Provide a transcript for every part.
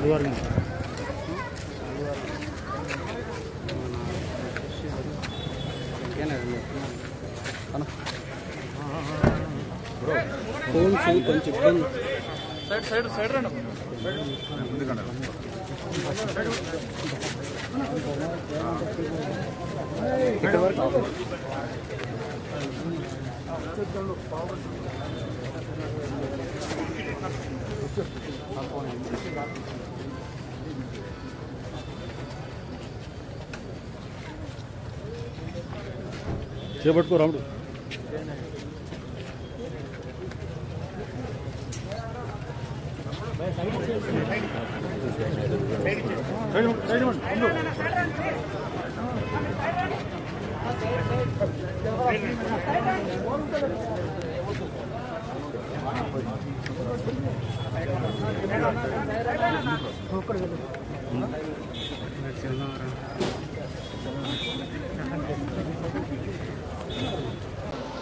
Phone కొంచెం ఇబ్బంది. Side రండి. ఇక్కడ వరకు చేపట్టుకో రాముడు.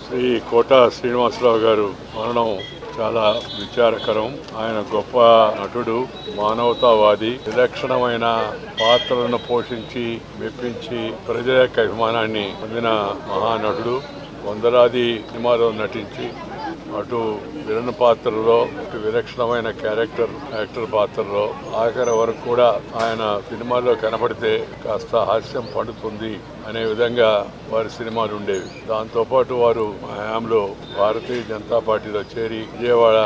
శ్రీ కోట శ్రీనివాసరావు గారు మరణం చాలా విచారకరం. ఆయన గొప్ప నటుడు, మానవతావాది, విలక్షణమైన పాత్రలను పోషించి మెప్పించి ప్రజల యొక్క అభిమానాన్ని పొందిన మహానటుడు. వందలాది సినిమాలో నటించి అటు విలన్ పాత్రలో, ఇటు విలక్షణమైన యాక్టర్ పాత్రలో ఆఖరి వరకు కూడా ఆయన సినిమాల్లో కనబడితే కాస్త హాస్యం పండుతుంది అనే విధంగా వారి సినిమాలు ఉండేవి. దాంతోపాటు వారు హయాంలో భారతీయ జనతా పార్టీలో చేరి విజయవాడ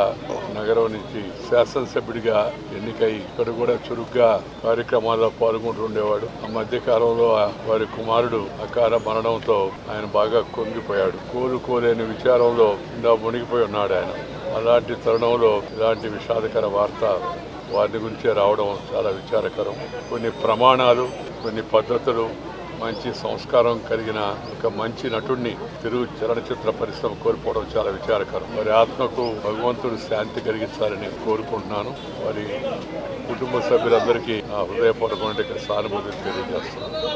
నగరం నుంచి శాసనసభ్యుడిగా ఎన్నికై ఇక్కడ కూడా చురుగ్గా కార్యక్రమాల్లో పాల్గొంటుండేవాడు. ఆ మధ్య కాలంలో వారి కుమారుడు అకాల మరణంతో ఆయన బాగా కుంగిపోయాడు. కోలుకోలేని విచారంలో మునిగిపోయి ఉన్నాడు ఆయన. అలాంటి తరుణంలో ఇలాంటి విషాదకర వార్త వారి గురించే రావడం చాలా విచారకరం. కొన్ని ప్రమాణాలు, కొన్ని పద్ధతులు, మంచి సంస్కారం కలిగిన ఒక మంచి నటుడిని తెలుగు చలనచిత్ర పరిశ్రమ కోల్పోవడం చాలా విచారకరం. వారి ఆత్మకు భగవంతుడు శాంతి కలిగించాలని కోరుకుంటున్నాను. వారి కుటుంబ సభ్యులందరికీ నా హృదయపూర్వకమైన సానుభూతిని తెలియజేస్తున్నాను.